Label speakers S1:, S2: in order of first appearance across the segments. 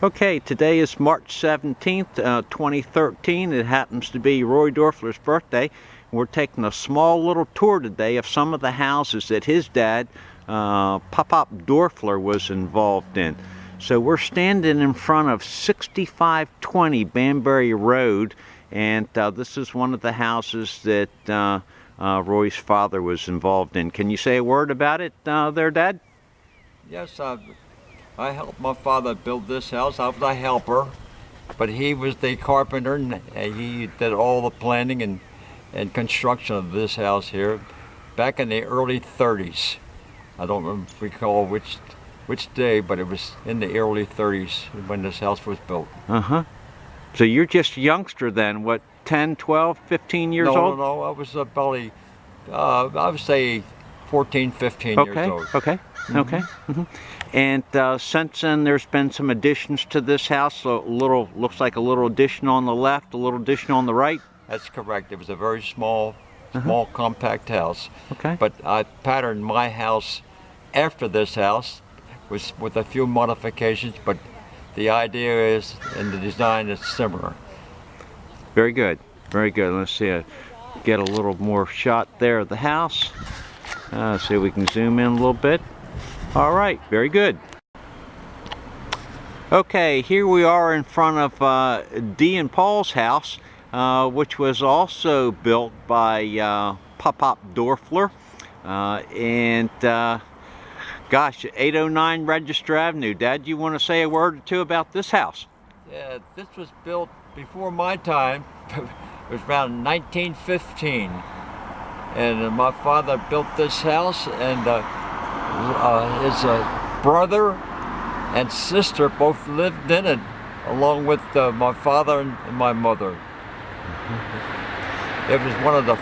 S1: Okay, today is March 17th, 2013. It happens to be Roy Dorfler's birthday. We're taking a small little tour today of some of the houses that his dad, Pop Dorfler, was involved in. So we're standing in front of 6520 Banbury Road, and this is one of the houses that Roy's father was involved in. Can you say a word about it there, Dad?
S2: Yes, I helped my father build this house. I was a helper, but he was the carpenter, and he did all the planning and construction of this house here back in the early 30s. I don't recall which day, but it was in the early 30s when this house was built.
S1: Uh-huh. So you're just a youngster then, what, 10, 12, 15 years old?
S2: No, I was probably, I would say 14, 15 years old.
S1: Okay. And since then, there's been some additions to this house. So looks like a little addition on the left, a little addition on the right.
S2: That's correct. It was a very small, compact house.
S1: Okay.
S2: But I patterned my house after this house, with a few modifications. But the idea is, and the design is similar.
S1: Very good. Very good. Let's see. Get a little more shot there of the house. See if we can zoom in a little bit. All right, very good. Okay, here we are in front of Dee and Paul's house, which was also built by Pop Dorfler. Gosh, 809 Register Avenue. Dad, you want to say a word or two about this house?
S2: Yeah, this was built before my time. It was around 1915. And my father built this house, and his brother and sister both lived in it, along with my father and my mother. It was one of the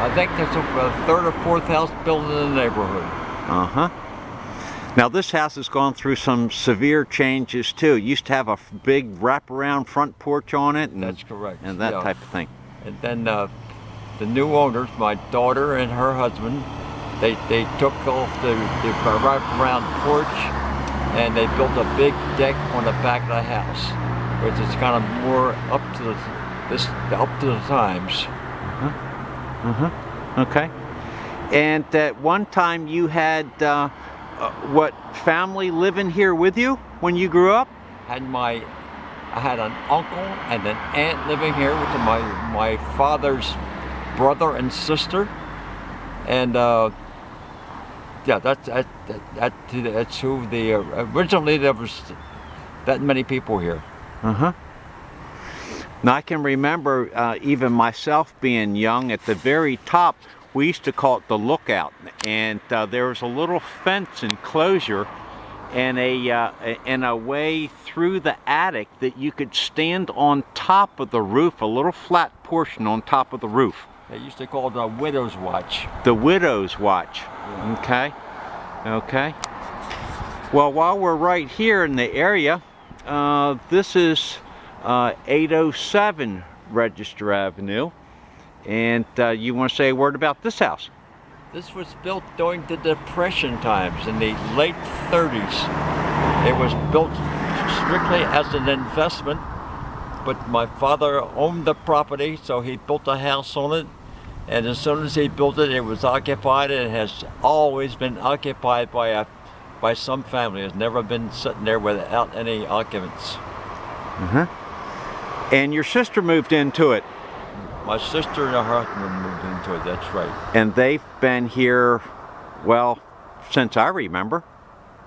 S2: I think it's the third or fourth house built in the neighborhood.
S1: Now this house has gone through some severe changes too. It used to have a big wraparound front porch on it. And,
S2: that's correct.
S1: And that type of thing.
S2: And then the new owners, my daughter and her husband, they took off the wraparound porch, and they built a big deck on the back of the house, which is kind of more up to the times.
S1: Okay. And at one time you had what, family living here with you when you grew up?
S2: I had an uncle and an aunt living here with my father's brother and sister, and yeah, that's who the originally there was that many people here.
S1: Now I can remember even myself being young. At the very top, we used to call it the lookout, and there was a little fence enclosure and a way through the attic that you could stand on top of the roof, a little flat portion on top of the roof.
S2: They used to call it the Widow's Watch.
S1: The Widow's Watch.
S2: Yeah.
S1: Okay. Well, while we're right here in the area, this is 807 Register Avenue. And you want to say a word about this house?
S2: This was built during the Depression times in the late 30s. It was built strictly as an investment, but my father owned the property, so he built a house on it. And as soon as he built it, it was occupied, and it has always been occupied by some family. It's never been sitting there without any occupants.
S1: And your sister moved into it?
S2: My sister and her husband moved into it, that's right.
S1: And they've been here, well, since I remember.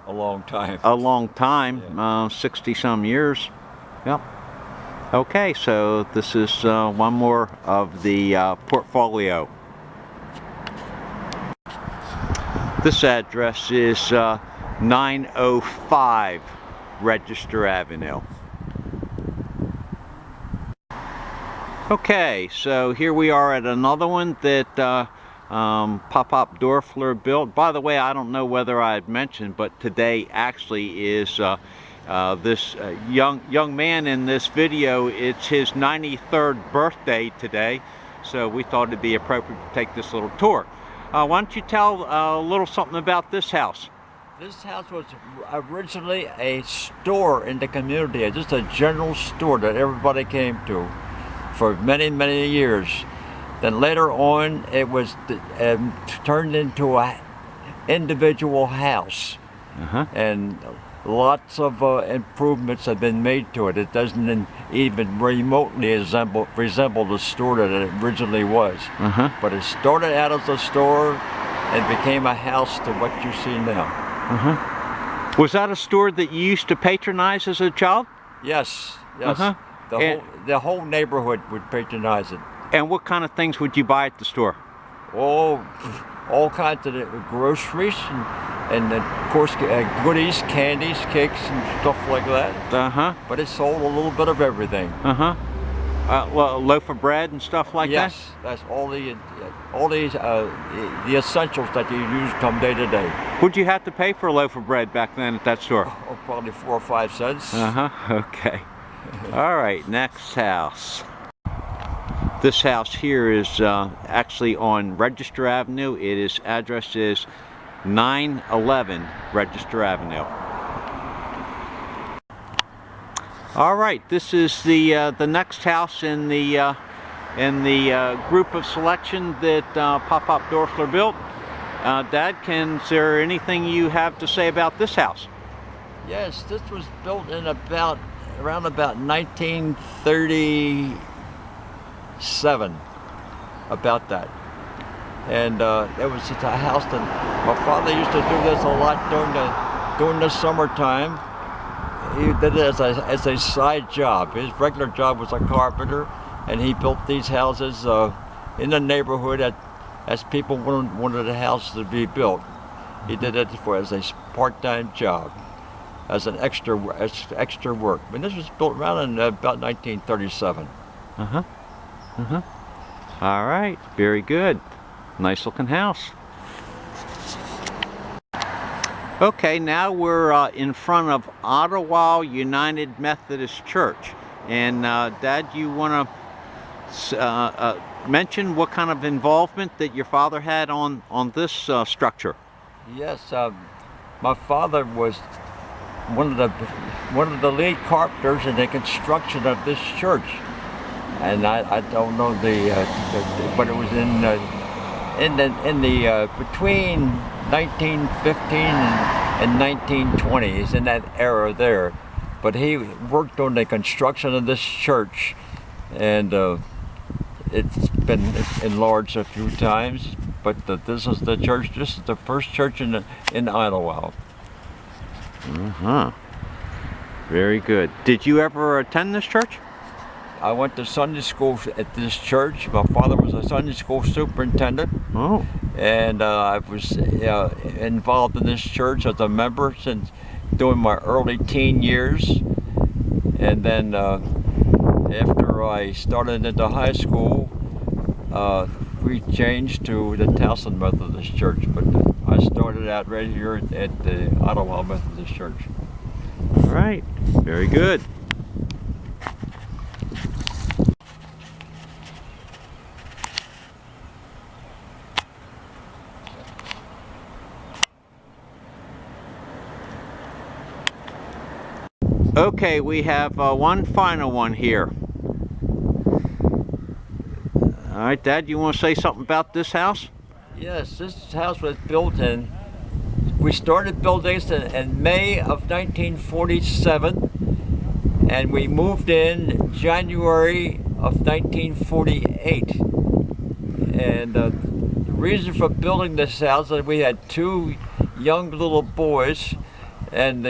S2: A long time.
S1: A long time,
S2: yeah.
S1: 60-some years. Yep. Okay, so this is one more of the portfolio. This address is 905 Register Avenue. Okay, so here we are at another one that Pop Dorfler built. By the way, I don't know whether I had mentioned, but today actually is this young man in this video. It's his 93rd birthday today, so we thought it'd be appropriate to take this little tour. Why don't you tell a little something about this house?
S2: This house was originally a store in the community, just a general store that everybody came to for many, many years. Then later on, it was turned into an individual house, and lots of improvements have been made to it. It doesn't even remotely resemble the store that it originally was. But it started out as a store and became a house to what you see now.
S1: Was that a store that you used to patronize as a child?
S2: Yes, yes. The whole neighborhood would patronize it.
S1: And what kind of things would you buy at the store?
S2: Oh, all kinds of groceries and of course goodies, candies, cakes, and stuff like that. But it sold a little bit of everything.
S1: Well, a loaf of bread and stuff like that?
S2: Yes, that's all the essentials that you use come day to day.
S1: What'd you have to pay for a loaf of bread back then at that store?
S2: Oh, probably 4 or 5 cents.
S1: Okay. All right, next house. This house here is actually on Register Avenue. Its address is 911 Register Avenue. All right, this is the next house in the group of selection that Pop Dorfler built. Dad, is there anything you have to say about this house?
S2: Yes, this was built in around about 1937, about that. And it was just a house that my father used to do this a lot during the summertime. He did it as a side job. His regular job was a carpenter, and he built these houses in the neighborhood as people wanted the house to be built. He did it as a part-time job, as extra work. I mean, this was built around in about 1937.
S1: All right, very good. Nice looking house. Okay, now we're in front of Idlewylde United Methodist Church. And Dad, you want to mention what kind of involvement that your father had on this structure?
S2: Yes, my father was one of the lead carpenters in the construction of this church. And I don't know but it was in the between 1915 and 1920. He's in that era there. But he worked on the construction of this church, and it's been enlarged a few times. But this is the church. This is the first church in Idlewylde.
S1: Very good. Did you ever attend this church?
S2: I went to Sunday school at this church. My father was a Sunday school superintendent.
S1: Oh.
S2: And I was involved in this church as a member since during my early teen years. And then after I started into high school, we changed to the Towson Methodist Church. But I started out right here at the Idlewylde Methodist Church.
S1: All right, very good. Okay, we have one final one here. All right, Dad, you want to say something about this house?
S2: Yes, this house was built we started building this in May of 1947, and we moved in January of 1948. And the reason for building this house is that we had 2 young little boys, and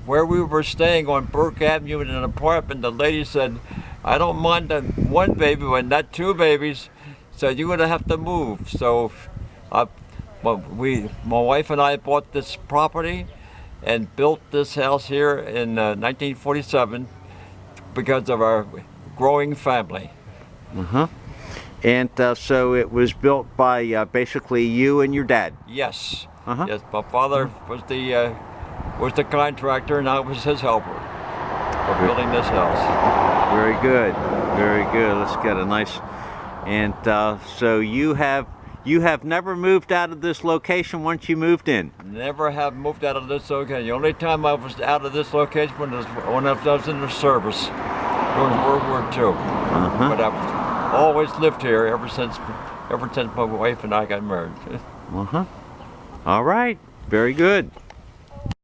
S2: where we were staying on Burke Avenue in an apartment, the lady said, "I don't mind the 1 baby, but not 2 babies, so you're gonna have to move." So my wife and I bought this property and built this house here in 1947 because of our growing family.
S1: And so it was built by basically you and your dad?
S2: Yes. Yes, my father was the contractor, and I was his helper for building this house. Very
S1: good, very good. Let's get a nice. And so you have You have never moved out of this location once you moved in?
S2: Never have moved out of this location. The only time I was out of this location when I was in the service during World War II. But I've always lived here ever since my wife and I got married.
S1: All right. Very good.